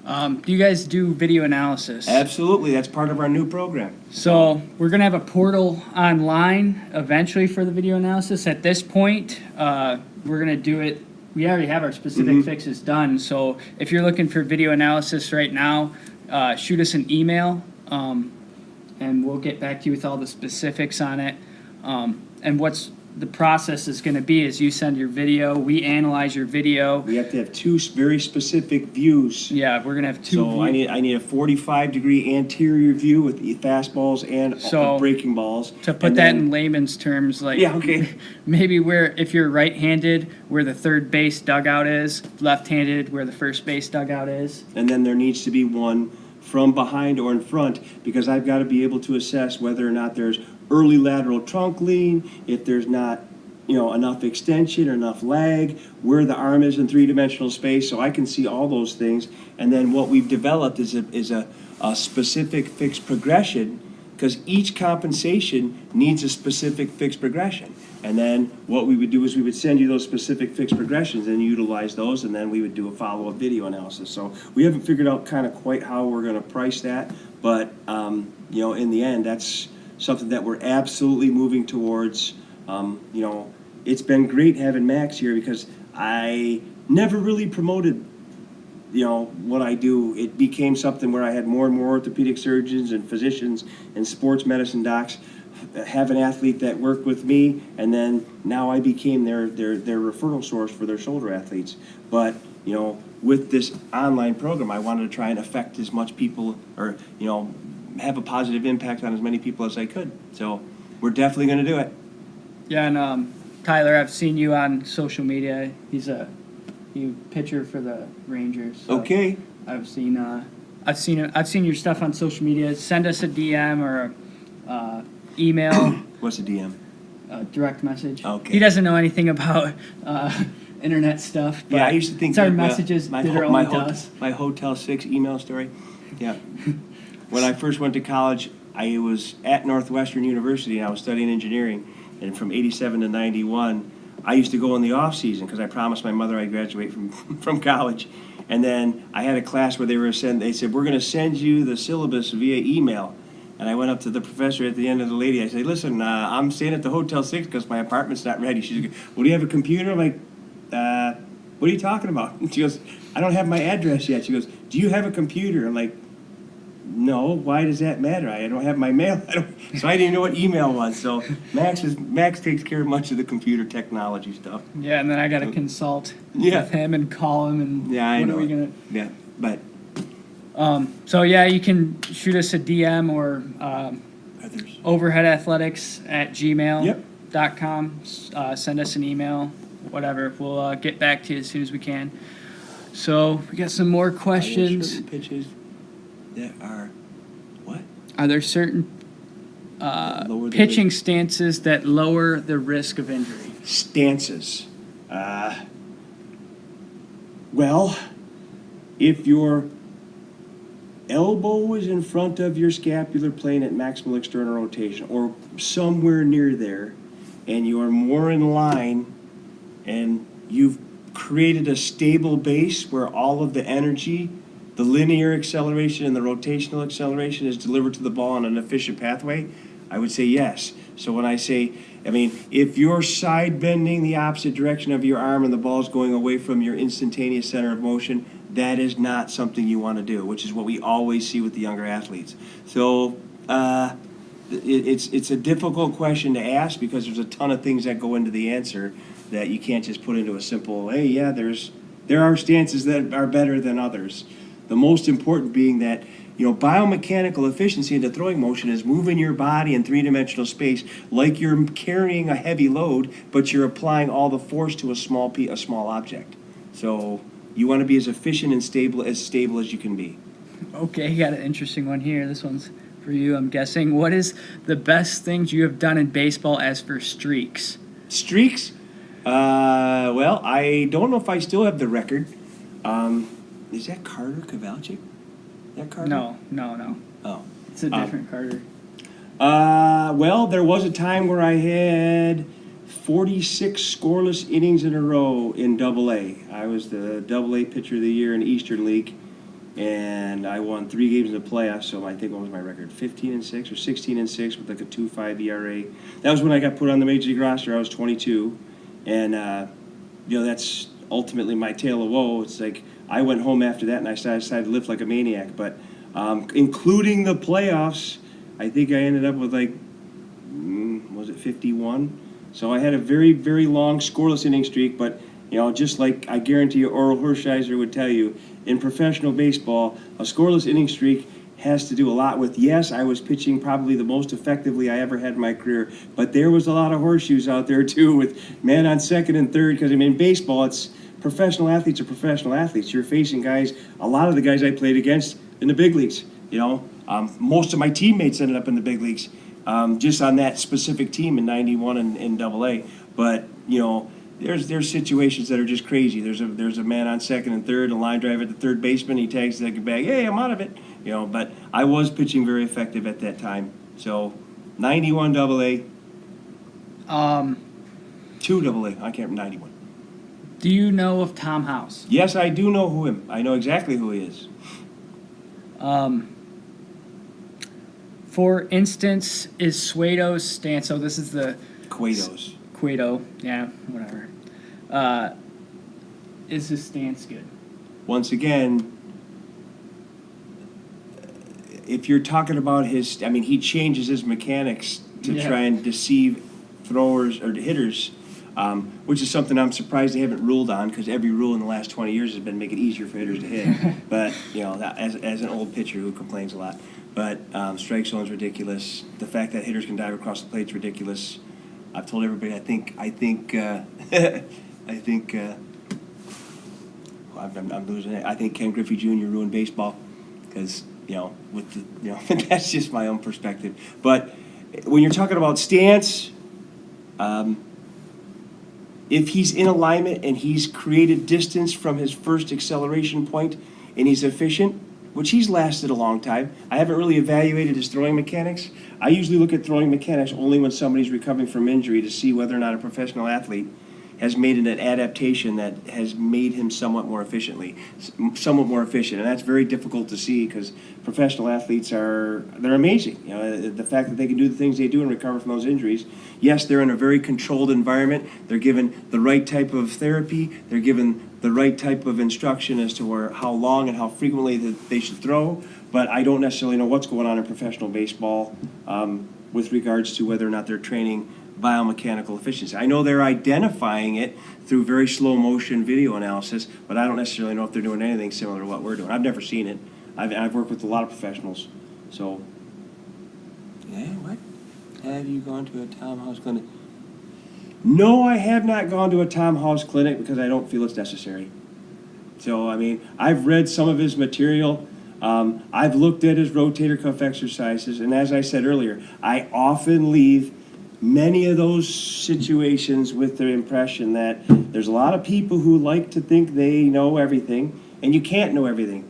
do you guys do video analysis? absolutely, that's part of our new program. So we're going to have a portal online eventually for the video analysis. At this point, we're going to do it. We already have our specific fixes done. So if you're looking for video analysis right now, shoot us an email, and we'll get back to you with all the specifics on it. And what's the process is going to be is you send your video, we analyze your video. We have to have 2 very specific views. Yeah, we're going to have 2 So I need a 45-degree anterior view with the fastballs and So, breaking balls. To put that in layman's terms, like Yeah, okay. maybe where if you're right-handed, where the third base dugout is, left-handed, where the first base dugout is. And then there needs to be one from behind or in front, because I've got to be able to assess whether or not there's early lateral trunk lean, if there's not enough extension or enough lag, where the arm is in three-dimensional space, so I can see all those things. And then what we've developed is a specific fixed progression, because each compensation needs a specific fixed progression. And then what we would do is we would send you those specific fixed progressions and utilize those, and then we would do a follow-up video analysis. So we haven't figured out kind of quite how we're going to price that, but in the end, that's something that we're absolutely moving towards. It's been great having Max here, because I never really promoted what I do. It became something where I had more and more orthopedic surgeons and physicians and sports medicine docs have an athlete that worked with me, and then now I became their referral source for their shoulder athletes. But with this online program, I wanted to try and affect as much people, or have a positive impact on as many people as I could. So we're definitely going to do it. Yeah, and Tyler, I've seen you on social media. He's a pitcher for the Rangers. So Okay. I've seen your stuff on social media. Send us a DM or a email. What's a DM? Direct message. Okay. He doesn't know anything about internet stuff. But Yeah, I used to think it's our that, messages that are only to us. My Hotel 6 email story. Yeah. When I first went to college, I was at Northwestern University, and I was studying engineering. And from 87 to 91, I used to go in the off season, because I promised my mother I'd graduate from college. And then I had a class where they said, we're going to send you the syllabus via email. And I went up to the professor at the end of the lady. I said, listen, I'm staying at the Hotel 6 because my apartment's not ready. She's like, well, do you have a computer? I'm like, what are you talking about? And she goes, I don't have my address yet. She goes, do you have a computer? I'm like, no, why does that matter? I don't have my mail. So I didn't even know what email was. So Max takes care of much of the computer technology stuff. Yeah, and then I got to consult Yeah. with him and call him and Yeah, I what know. are we gonna? Yeah, but So yeah, you can shoot us a DM or others. overheadathletic@gmail.com. Send us an email, whatever. We'll get back to you as soon as we can. So we got some more questions. Certain pitches that are what? Are there certain Lower the pitching stances that lower the risk of injury? Stances. Well, if your elbow is in front of your scapular plane at maximal external rotation, or somewhere near there, and you are more in line, and you've created a stable base where all of the energy, the linear acceleration and the rotational acceleration, is delivered to the ball on an efficient pathway, I would say yes. So when I say, if you're side bending the opposite direction of your arm and the ball's going away from your instantaneous center of motion, that is not something you want to do, which is what we always see with the younger athletes. So it's a difficult question to ask, because there's a ton of things that go into the answer that you can't just put into a simple, hey, yeah, there are stances that are better than others. The most important being that, biomechanical efficiency in the throwing motion is moving your body in three-dimensional space like you're carrying a heavy load, but you're applying all the force to a small object. So you want to be as efficient and stable as you can be. Okay, you got an interesting one here. This one's for you, I'm guessing. What is the best things you have done in baseball as for streaks? Streaks? Well, I don't know if I still have the record. Is that Carter Kowalczyk? That Carter? No. Oh. It's a different Carter. Well, there was a time where I had 46 scoreless innings in a row in Double-A. I was the Double-A pitcher of the year in the Eastern League, and I won 3 games in the playoffs. So I think what was my record? 15-6 or 16-6 with like a 2.5 ERA. That was when I got put on the major league roster. I was 22, and that's ultimately my tale of woe. It's like I went home after that, and I decided to lift like a maniac. But including the playoffs, I think I ended up with was it 51? So I had a very, very long scoreless inning streak. But just like I guarantee you, Oral Hershiser would tell you, in professional baseball, a scoreless inning streak has to do a lot with, yes, I was pitching probably the most effectively I ever had in my career, but there was a lot of horseshoes out there too, with man on second and third, because baseball, it's professional athletes are professional athletes. You're facing guys, a lot of the guys I played against in the big leagues. Most of my teammates ended up in the big leagues, just on that specific team in '91 and in AA. But there's situations that are just crazy. There's a man on second and third, a line drive at the third baseman. He tags the second bag. Hey, I'm out of it. But I was pitching very effective at that time. So 91 AA, 2 AA. I can't remember 91. Do you know of Tom House? Yes, I do know him. I know exactly who he is. For instance, is Suedo's stance? So this is the Cueto. Yeah, whatever. Is his stance good? Once again, if you're talking about he changes his mechanics to try and deceive throwers or hitters, which is something I'm surprised they haven't ruled on, because every rule in the last 20 years has been make it easier for hitters to hit. But, as an old pitcher who complains a lot. But strike zone's ridiculous. The fact that hitters can dive across the plate's ridiculous. I've told everybody I'm losing it. I think Ken Griffey Jr. ruined baseball because, that's just my own perspective. But when you're talking about stance, if he's in alignment and he's created distance from his first acceleration point and he's efficient, which he's lasted a long time. I haven't really evaluated his throwing mechanics. I usually look at throwing mechanics only when somebody's recovering from injury to see whether or not a professional athlete has made an adaptation that has made him somewhat more efficient. And that's very difficult to see because professional athletes they're amazing. The fact that they can do the things they do and recover from those injuries. Yes, they're in a very controlled environment. They're given the right type of therapy. They're given the right type of instruction as to how long and how frequently that they should throw. But I don't necessarily know what's going on in professional baseball with regards to whether or not they're training biomechanical efficiency. I know they're identifying it through very slow motion video analysis, but I don't necessarily know if they're doing anything similar to what we're doing. I've never seen it. I've worked with a lot of professionals. So, what? Have you gone to a Tom House clinic? No, I have not gone to a Tom House clinic because I don't feel it's necessary. So, I've read some of his material. I've looked at his rotator cuff exercises, and as I said earlier, I often leave many of those situations with the impression that there's a lot of people who like to think they know everything, and you can't know everything.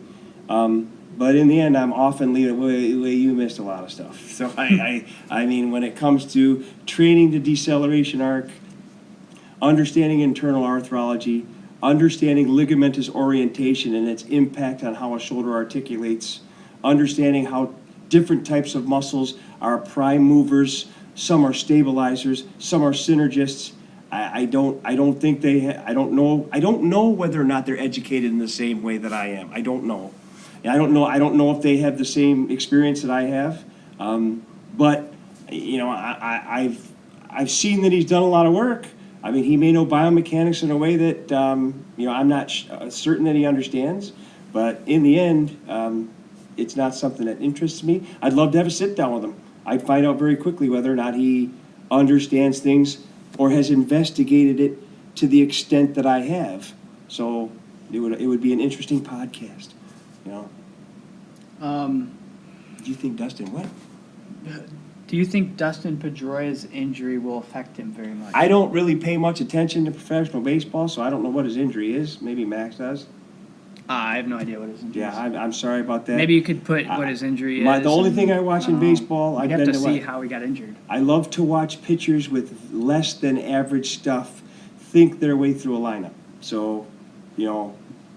But in the end, I'm often leaving, well, you missed a lot of stuff. So when it comes to training the deceleration arc, understanding internal arthrology, understanding ligamentous orientation and its impact on how a shoulder articulates, understanding how different types of muscles are prime movers, some are stabilizers, some are synergists. I don't know whether or not they're educated in the same way that I am. I don't know. I don't know if they have the same experience that I have. But I've seen that he's done a lot of work. He may know biomechanics in a way that I'm not certain that he understands. But in the end, it's not something that interests me. I'd love to have a sit down with him. I'd find out very quickly whether or not he understands things or has investigated it to the extent that I have. So it would be an interesting podcast. Do you think Dustin what? Do you think Dustin Pedroia's injury will affect him very much? I don't really pay much attention to professional baseball, so I don't know what his injury is. Maybe Max does. I have no idea what his injury is. Yeah, I'm sorry about that. Maybe you could put what his injury is. The only thing I watch in baseball, I'd have to see how he got injured. I love to watch pitchers with less than average stuff think their way through a lineup. So,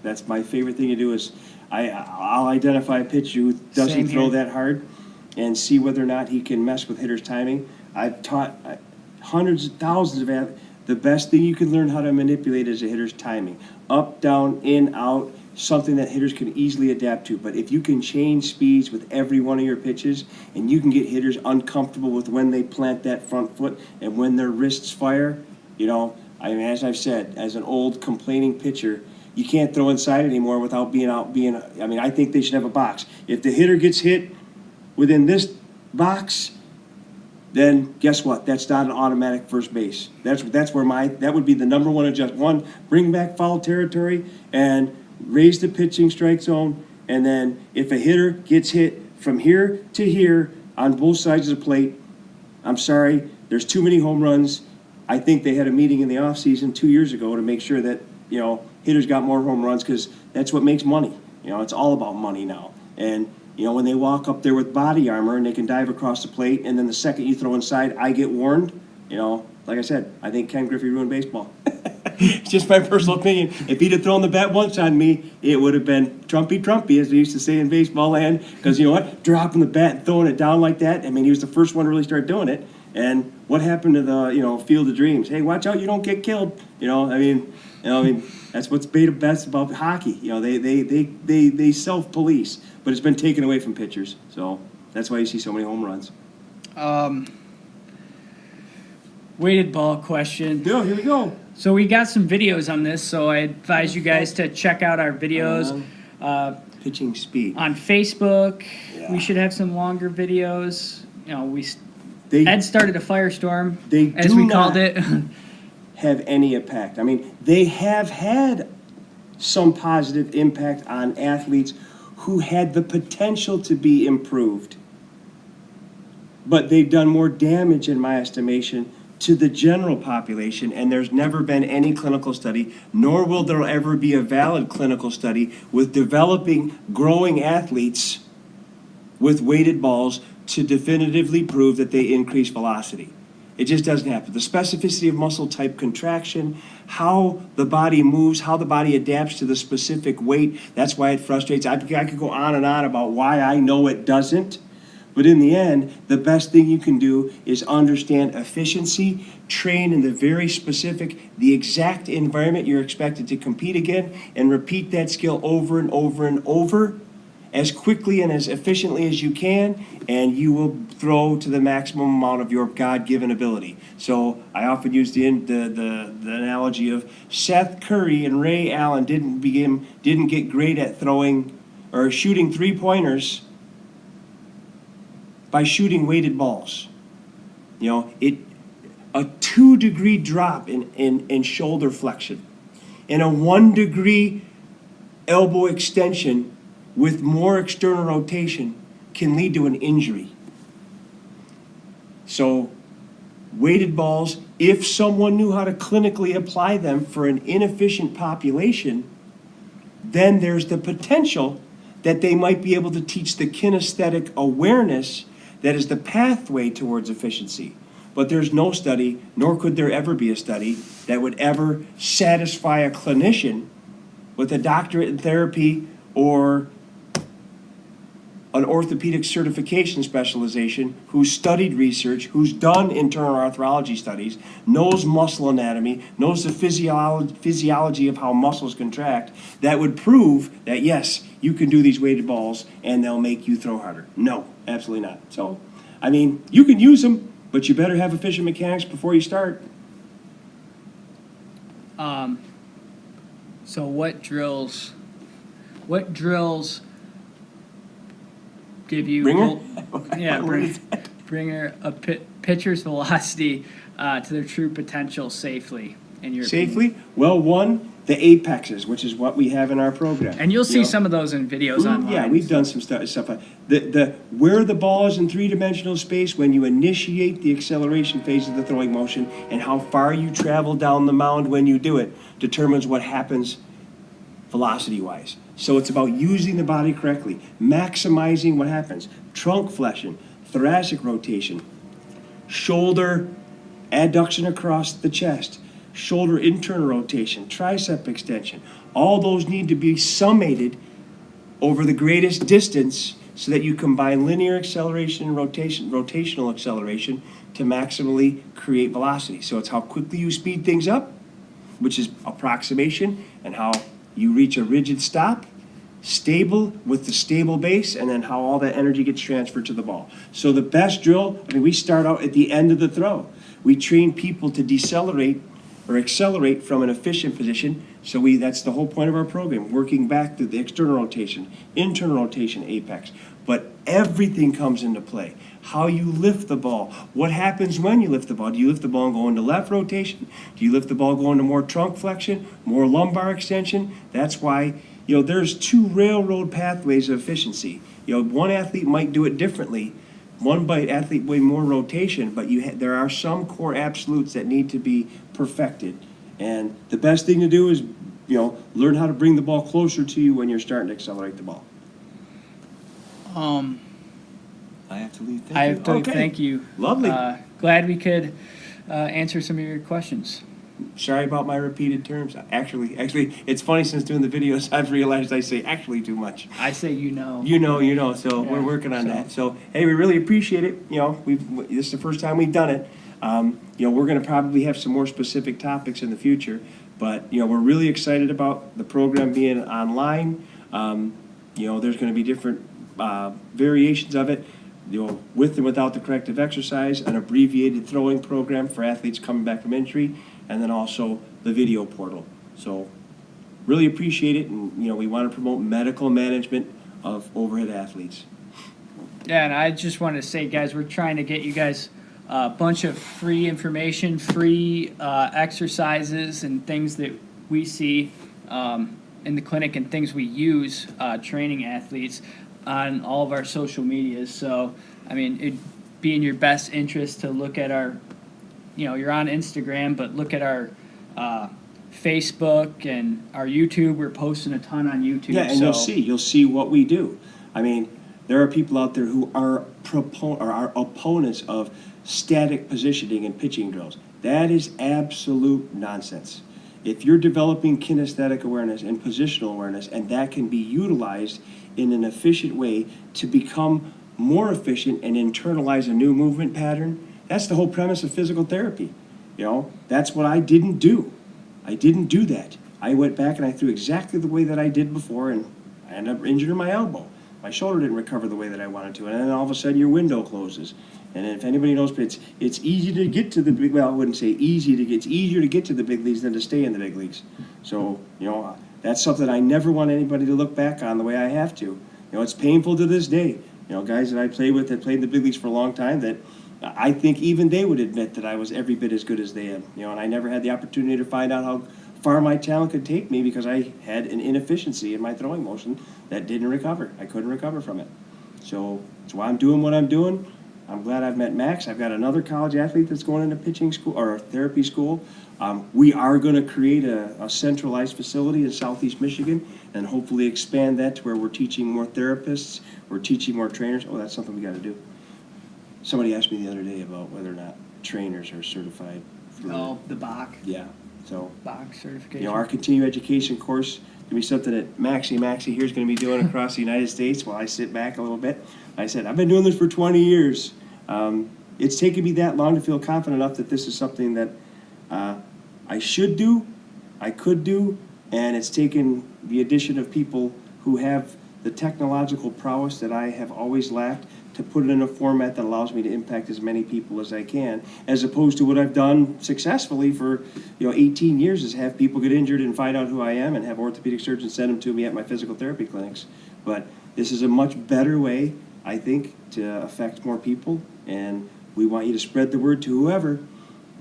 that's my favorite thing to do is I'll identify a pitcher who doesn't throw that hard and see whether or not he can mess with hitters' timing. I've taught hundreds of thousands of athletes. The best thing you can learn how to manipulate is a hitter's timing. Up, down, in, out, something that hitters can easily adapt to. But if you can change speeds with every one of your pitches and you can get hitters uncomfortable with when they plant that front foot and when their wrists fire, as I've said, as an old complaining pitcher, you can't throw inside anymore without I think they should have a box. If the hitter gets hit within this box, then guess what? That's not an automatic first base. That's where that would be the number one adjustment. One, bring back foul territory and raise the pitching strike zone. And then if a hitter gets hit from here to here on both sides of the plate, I'm sorry, there's too many home runs. I think they had a meeting in the offseason 2 years ago to make sure that, hitters got more home runs because that's what makes money. It's all about money now. And, when they walk up there with body armor and they can dive across the plate, and then the second you throw inside, I get warned, like I said, I think Ken Griffey ruined baseball. It's just my personal opinion. If he'd have thrown the bat once on me, it would have been Trumpy, as they used to say in baseball land. Because you know what? Dropping the bat and throwing it down like that, he was the first one to really start doing it. And what happened to the, Field of Dreams? Hey, watch out, you don't get killed. That's what's best about hockey. They self-police, but it's been taken away from pitchers. So that's why you see so many home runs. Weighted ball question. Yeah, here we go. So we got some videos on this, so I advise you guys to check out our videos. Pitching speed. On Facebook, Yeah. we should have some longer videos. They Ed started a firestorm, They as do we not- called it. have any impact. They have had some positive impact on athletes who had the potential to be improved. But they've done more damage, in my estimation, to the general population, and there's never been any clinical study, nor will there ever be a valid clinical study with developing, growing athletes with weighted balls to definitively prove that they increase velocity. It just doesn't happen. The specificity of muscle type contraction, how the body moves, how the body adapts to the specific weight, that's why it frustrates. I could go on and on about why I know it doesn't. But in the end, the best thing you can do is understand efficiency, train in the very specific, the exact environment you're expected to compete again, and repeat that skill over and over and over as quickly and as efficiently as you can, and you will throw to the maximum amount of your God-given ability. So I often use the analogy of Seth Curry and Ray Allen didn't get great at throwing or shooting three-pointers by shooting weighted balls. A 2-degree drop in shoulder flexion and a 1-degree elbow extension with more external rotation can lead to an injury. So weighted balls, if someone knew how to clinically apply them for an inefficient population, then there's the potential that they might be able to teach the kinesthetic awareness that is the pathway towards efficiency. But there's no study, nor could there ever be a study, that would ever satisfy a clinician with a doctorate in therapy or an orthopedic certification specialization who's studied research, who's done internal arthrology studies, knows muscle anatomy, knows the physiology of how muscles contract, that would prove that, yes, you can do these weighted balls and they'll make you throw harder. No, absolutely not. So, you can use them, but you better have efficient mechanics before you start. So what drills give you bring a pitcher's velocity to their true potential safely in your opinion? Well, one, the apexes, which is what we have in our program. And you'll see some of those in videos online. Yeah, we've done some stuff. Where the ball is in three-dimensional space when you initiate the acceleration phase of the throwing motion, and how far you travel down the mound when you do it determines what happens velocity-wise. So it's about using the body correctly, maximizing what happens. Trunk flexion, thoracic rotation, shoulder adduction across the chest, shoulder internal rotation, tricep extension. All those need to be summated over the greatest distance so that you combine linear acceleration and rotational acceleration to maximally create velocity. So it's how quickly you speed things up, which is approximation, and how you reach a rigid stop, stable with the stable base, and then how all that energy gets transferred to the ball. So the best drill, we start out at the end of the throw. We train people to decelerate or accelerate from an efficient position. So that's the whole point of our program, working back to the external rotation, internal rotation, apex. But everything comes into play. How you lift the ball. What happens when you lift the ball? Do you lift the ball and go into left rotation? Do you lift the ball going to more trunk flexion, more lumbar extension? That's why, there's two railroad pathways of efficiency. One athlete might do it differently. One athlete way more rotation, but there are some core absolutes that need to be perfected. And the best thing to do is, learn how to bring the ball closer to you when you're starting to accelerate the ball. I have to leave. Thank you. Lovely. Glad we could answer some of your questions. Sorry about my repeated terms. Actually, it's funny, since doing the videos, I've realized I say actually too much. I say You know, so we're working on that. So, hey, we really appreciate it. This is the first time we've done it. We're going to probably have some more specific topics in the future, but, we're really excited about the program being online. There's going to be different variations of it, with and without the corrective exercise, an abbreviated throwing program for athletes coming back from injury, and then also the video portal. So really appreciate it, and we want to promote medical management of overhead athletes. Yeah, and I just wanted to say, guys, we're trying to get you guys a bunch of free information, free exercises and things that we see in the clinic and things we use training athletes on all of our social medias. So, I mean, it'd be in your best interest to look at our, you're on Instagram, but look at our Facebook and our YouTube. We're posting a ton on YouTube. Yeah, and you'll see what we do. I mean, there are people out there who are opponents of static positioning and pitching drills. That is absolute nonsense. If you're developing kinesthetic awareness and positional awareness, and that can be utilized in an efficient way to become more efficient and internalize a new movement pattern, that's the whole premise of physical therapy. That's what I didn't do. I didn't do that. I went back and I threw exactly the way that I did before, and I ended up injuring my elbow. My shoulder didn't recover the way that I wanted to, and then all of a sudden your window closes. And if anybody knows, but it's easy to get to the big. Well, I wouldn't say easy to get. It's easier to get to the big leagues than to stay in the big leagues. So that's something I never want anybody to look back on the way I have to. It's painful to this day. Guys that I play with that played in the big leagues for a long time, that I think even they would admit that I was every bit as good as they am. And I never had the opportunity to find out how far my talent could take me because I had an inefficiency in my throwing motion that didn't recover. I couldn't recover from it. So that's why I'm doing what I'm doing. I'm glad I've met Max. I've got another college athlete that's going into pitching school or therapy school. We are going to create a centralized facility in Southeast Michigan and hopefully expand that to where we're teaching more therapists, we're teaching more trainers. Oh, that's something we got to do. Somebody asked me the other day about whether or not trainers are certified. The BOC. Yeah. So BOC certification. Our continuing education course going to be something that Maxie here is going to be doing across the United States while I sit back a little bit. I said, I've been doing this for 20 years. It's taken me that long to feel confident enough that this is something that I should do, I could do, and it's taken the addition of people who have the technological prowess that I have always lacked to put it in a format that allows me to impact as many people as I can, as opposed to what I've done successfully for 18 years, is have people get injured and find out who I am and have orthopedic surgeons send them to me at my physical therapy clinics. But this is a much better way, I think, to affect more people, and we want you to spread the word to whoever,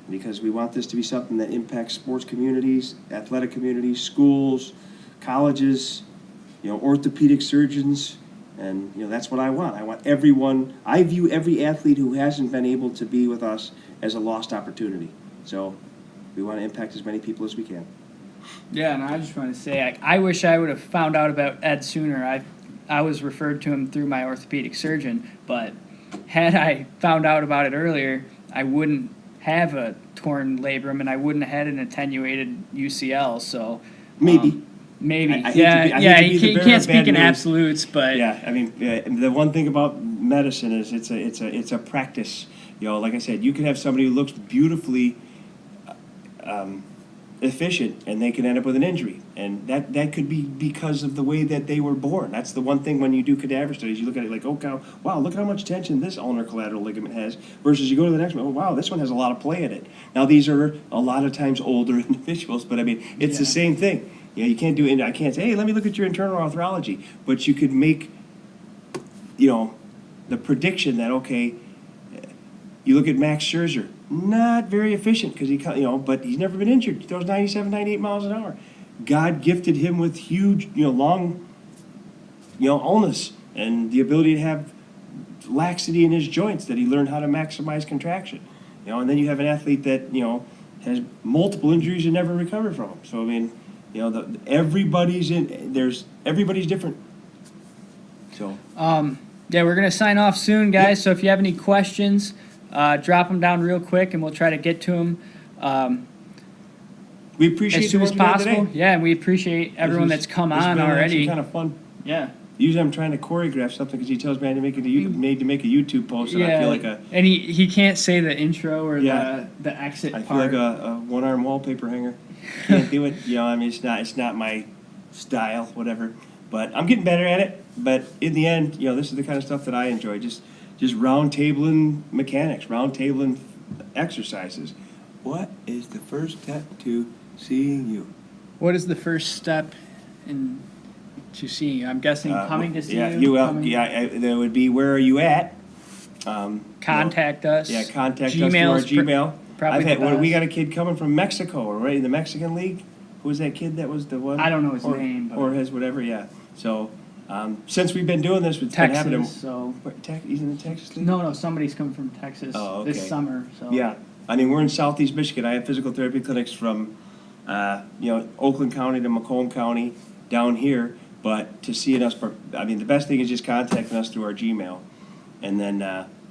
because we want this to be something that impacts sports communities, athletic communities, schools, colleges, orthopedic surgeons, and that's what I want. I want everyone. I view every athlete who hasn't been able to be with us as a lost opportunity. So we want to impact as many people as we can. Yeah, and I just want to say, I wish I would have found out about Ed sooner. I was referred to him through my orthopedic surgeon, but had I found out about it earlier, I wouldn't have a torn labrum and I wouldn't have had an attenuated UCL. So maybe. You can't speak in absolutes, but yeah, I mean, the one thing about medicine is it's a practice. Like I said, you can have somebody who looks beautifully efficient, and they can end up with an injury, and that could be because of the way that they were born. That's the one thing when you do cadaver studies, you look at it like, oh wow, look at how much tension this ulnar collateral ligament has, versus you go to the next one, oh wow, this one has a lot of play in it. Now these are a lot of times older individuals, but I mean, it's the same thing. You can't do it. I can't say, hey, let me look at your internal arthrology, but you could make, the prediction that, okay, you look at Max Scherzer, not very efficient because but he's never been injured. He throws 97, 98 miles an hour. God gifted him with huge, long, illness and the ability to have laxity in his joints, that he learned how to maximize contraction. And then you have an athlete that, has multiple injuries and never recovered from them. So, I mean, everybody's different. So. Yeah, we're going to sign off soon, guys. Yep. So if you have any questions, drop them down real quick, and we'll try to get to them we appreciate as soon as possible. Today. Yeah, and we appreciate everyone that's come on already. It's kind of fun. Yeah. Usually I'm trying to choreograph something because he tells me I need to make a YouTube post, and I feel like and he can't say the intro or the exit part. I feel like a one-arm wallpaper hanger. Can't do it. I mean, it's not my style, whatever. But I'm getting better at it. But in the end, this is the kind of stuff that I enjoy. Just round tabling mechanics, round tabling exercises. What is the first step to seeing you? What is the first step in to seeing you? I'm guessing coming to see you. There would be, where are you at? Contact us. Yeah, contact Gmail's us through our Gmail. Probably we got a kid coming from Mexico, right? In the Mexican League. Who was that kid that was the one? I don't know his name. But or his whatever, yeah. So, since we've been doing this, it's Texas, been happening. So he's in the Texas League? No, somebody's coming from Texas this summer. So yeah, I mean, we're in Southeast Michigan. I have physical therapy clinics from, Oakland County to Macomb County down here. But to see us, I mean, the best thing is just contacting us through our Gmail, and then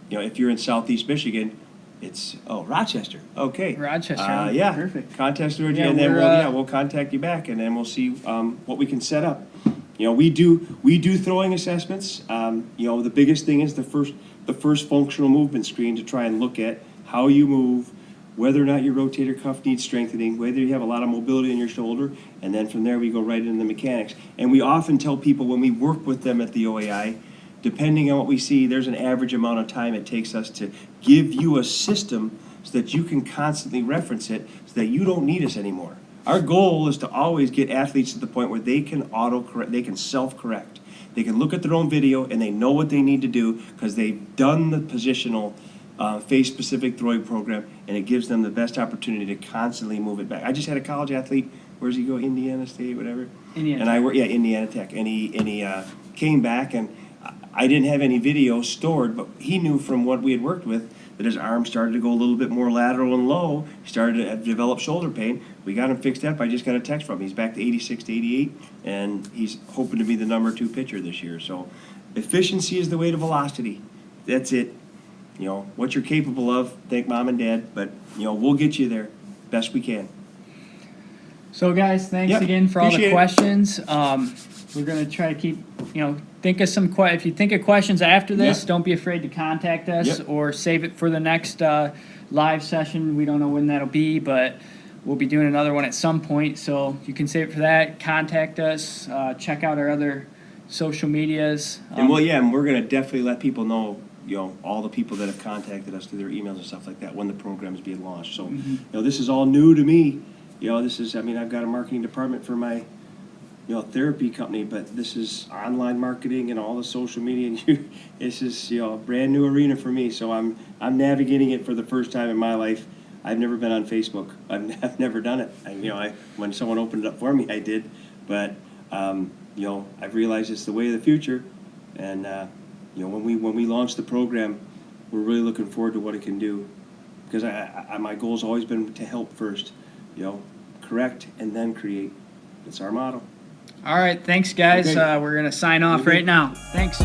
if you're in Southeast Michigan, it's Rochester. Okay. Rochester. Yeah. Perfect. Contact through our Gmail, and then we'll contact you back, and then we'll see what we can set up. We do throwing assessments. The biggest thing is the first functional movement screen to try and look at how you move, whether or not your rotator cuff needs strengthening, whether you have a lot of mobility in your shoulder, and then from there we go right into the mechanics. And we often tell people when we work with them at the OAI, depending on what we see, there's an average amount of time it takes us to give you a system so that you can constantly reference it, so that you don't need us anymore. Our goal is to always get athletes to the point where they can auto-correct, they can self-correct. They can look at their own video and they know what they need to do because they've done the positional phase-specific throwing program, and it gives them the best opportunity to constantly move it back. I just had a college athlete. Where does he go? Indiana State, whatever. Indiana Tech, and he came back, and I didn't have any video stored, but he knew from what we had worked with that his arm started to go a little bit more lateral and low. He started to develop shoulder pain. We got him fixed up. I just got a text from him. He's back to 86 to 88, and he's hoping to be the number 2 pitcher this year. So efficiency is the way to velocity. That's it. What you're capable of, thank mom and dad, but, we'll get you there best we can. So, guys, thanks again for all the questions. We're going to try to keep, think of some if you think of questions after this, don't be afraid to contact us or save it for the next live session. We don't know when that'll be, but we'll be doing another one at some point. So you can save it for that. Contact us. Check out our other social medias. And we're going to definitely let people know, all the people that have contacted us through their emails and stuff like that when the program is being launched. So, this is all new to me. I've got a marketing department for my therapy company, but this is online marketing and all the social media, and this is a brand new arena for me. So I'm navigating it for the first time in my life. I've never been on Facebook. I've never done it. When someone opened it up for me, I did. But I've realized it's the way of the future, and when we launch the program, we're really looking forward to what it can do, because my goal's always been to help first, correct and then create. It's our motto. All right, thanks, guys. Okay. We're going to sign off right now. Thanks.